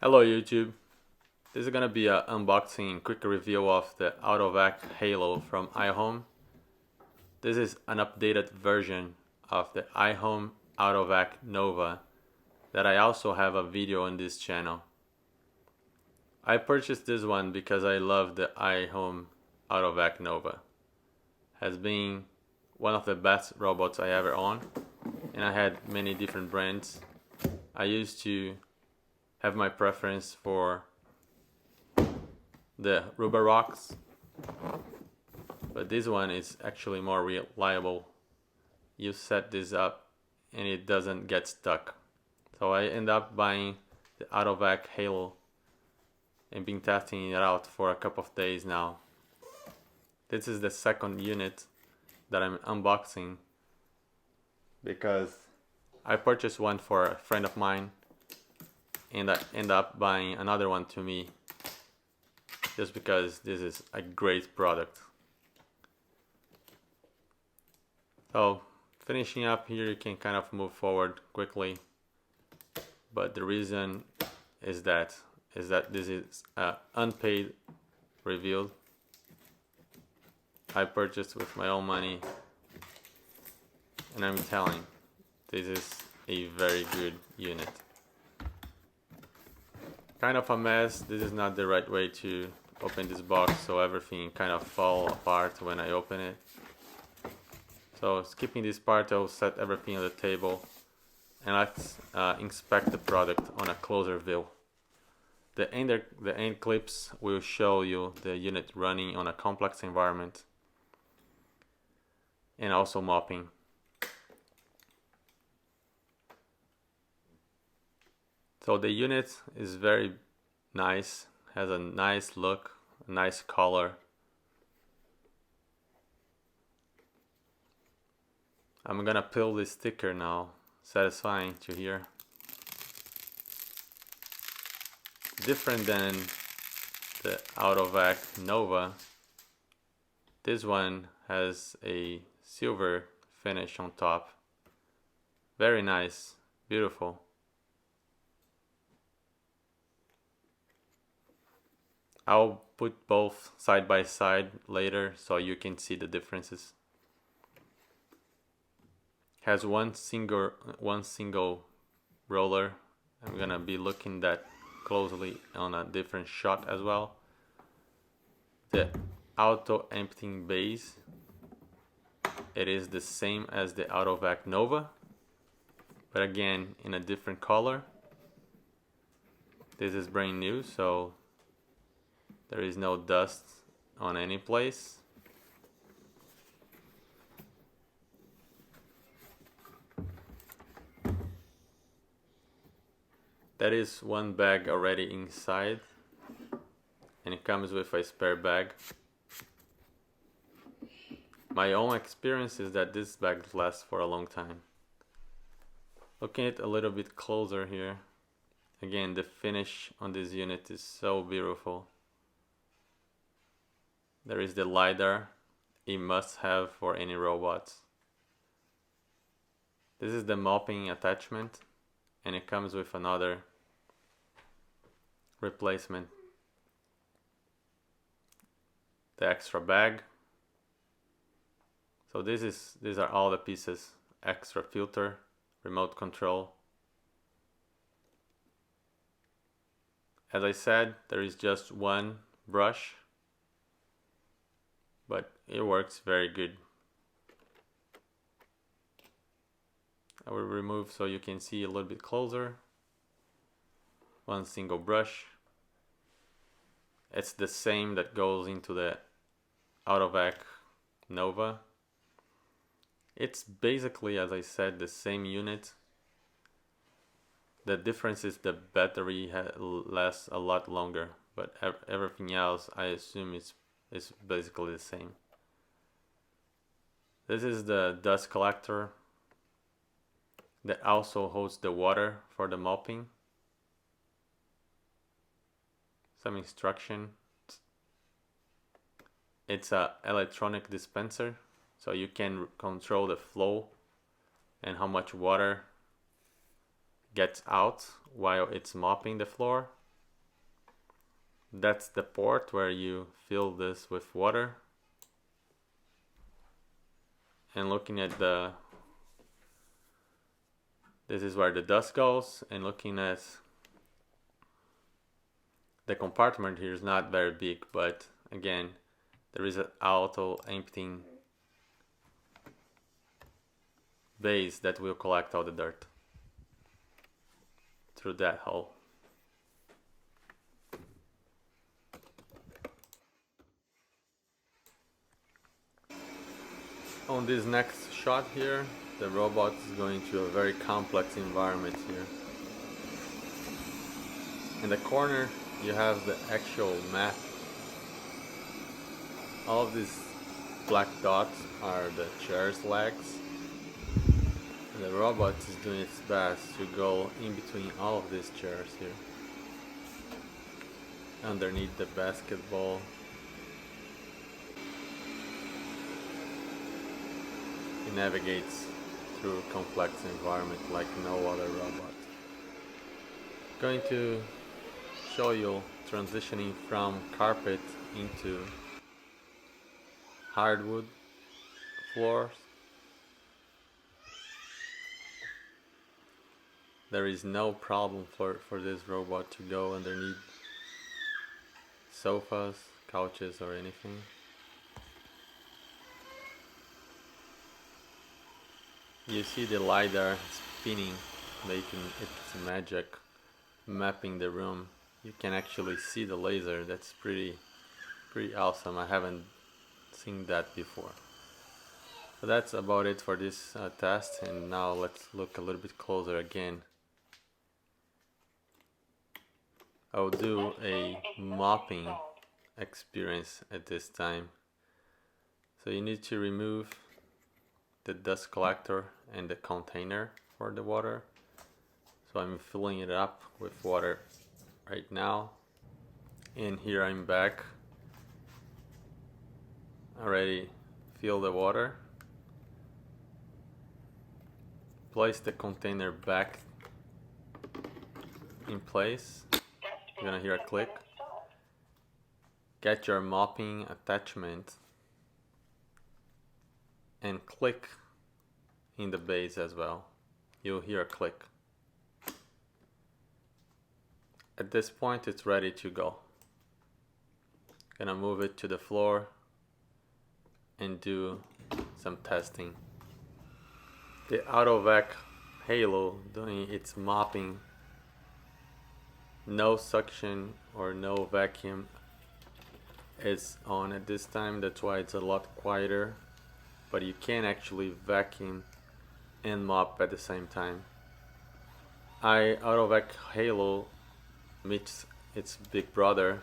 Hello YouTube, this is gonna be an unboxing and quick review of the Autovac Halo from iHome. This is an updated version of the iHome Autovac Nova that I also have a video on this channel. I purchased this one because I love the iHome Autovac Nova. Has been one of the best robots I ever owned, and I had many different brands. I used to have my preference for the rubber rocks, but this one is actually more reliable. You set this up and it doesn't get stuck. So I end up buying the Autovac Halo and been testing it out for a couple of days now. This is the second unit that I'm unboxing because I purchased one for a friend of mine and I end up buying another one to me just because this is a great product. So finishing up here, you can kind of move forward quickly, but the reason is that this is unpaid review. I purchased with my own money, and I'm telling, this is a very good unit. Kind of a mess. This is not the right way to open this box, so everything kind of fall apart when I open it. So skipping this part, I'll set everything on the table and let's inspect the product on a closer view. The end clips will show you the unit running on a complex environment and also mopping. So the unit is very nice, has a nice look, a nice color. I'm gonna peel this sticker now, satisfying to hear. Different than the Autovac Nova, this one has a silver finish on top. Very nice, beautiful. I'll put both side by side later so you can see the differences. Has one single roller. I'm gonna be looking that closely on a different shot as well. The auto emptying base, it is the same as the Autovac Nova, but again in a different color. This is brand new, so there is no dust on any place. That is one bag already inside, and it comes with a spare bag. My own experience is that this bag lasts for a long time. Looking at it a little bit closer here, again the finish on this unit is so beautiful. There is the LiDAR, a must-have for any robots. This is the mopping attachment, and it comes with another replacement. The extra bag. So these are all the pieces. Extra filter, remote control. As I said, there is just one brush, but it works very good. I will remove so you can see a little bit closer. One single brush. It's the same that goes into the Autovac Nova. It's basically, as I said, the same unit. The difference is the battery lasts a lot longer, but everything else I assume is basically the same. This is the dust collector that also holds the water for the mopping. Some instruction. It's a electronic dispenser, so you can control the flow and how much water gets out while it's mopping the floor. That's the port where you fill this with water. And looking at this is where the dust goes, and looking at the compartment here is not very big, but again, there is an auto emptying base that will collect all the dirt through that hole. On this next shot here, the robot is going to a very complex environment here. In the corner, you have the actual map. All of these black dots are the chair's legs. And the robot is doing its best to go in between all of these chairs here. Underneath the basketball. It navigates through a complex environment like no other robot. Going to show you transitioning from carpet into hardwood floors. There is no problem for this robot to go underneath sofas, couches or anything. You see the LiDAR spinning, making its magic, mapping the room. You can actually see the laser. That's pretty awesome. I haven't seen that before. So that's about it for this test, and now let's look a little bit closer again. I'll do a mopping experience at this time. So you need to remove the dust collector and the container for the water. So I'm filling it up with water right now, and here I'm back. Already fill the water, place the container back in place. You're gonna hear a click. Get your mopping attachment and click in the base as well. You'll hear a click. At this point it's ready to go. Gonna move it to the floor and do some testing. The Autovac Halo doing its mopping. No suction or no vacuum is on at this time, that's why it's a lot quieter, but you can actually vacuum and mop at the same time. Autovac Halo meets its big brother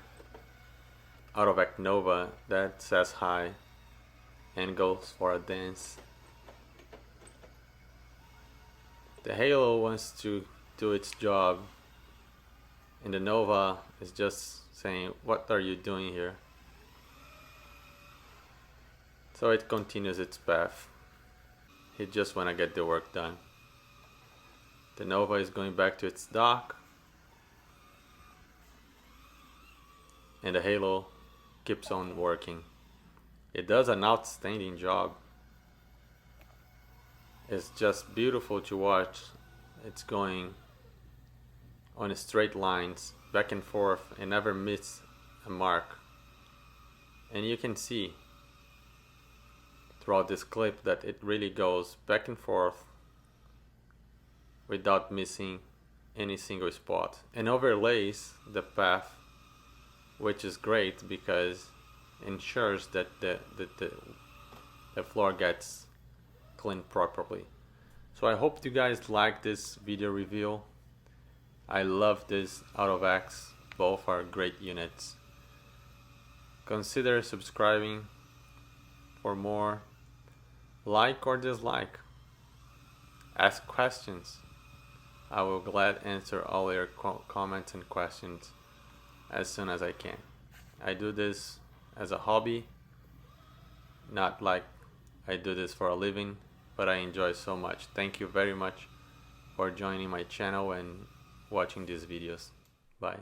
Autovac Nova that says hi and goes for a dance. The Halo wants to do its job, and the Nova is just saying, "What are you doing here?" So it continues its path. It just wanna get the work done. The Nova is going back to its dock, and the Halo keeps on working. It does an outstanding job. It's just beautiful to watch. It's going on straight lines, back and forth, and never miss a mark. And you can see throughout this clip that it really goes back and forth without missing any single spot, and overlays the path, which is great because it ensures that the floor gets cleaned properly. So I hope you guys like this video review. I love this Autovacs. Both are great units. Consider subscribing for more. Like or dislike. Ask questions. I will glad answer all your comments and questions as soon as I can. I do this as a hobby, not like I do this for a living, but I enjoy so much. Thank you very much for joining my channel and watching these videos. Bye.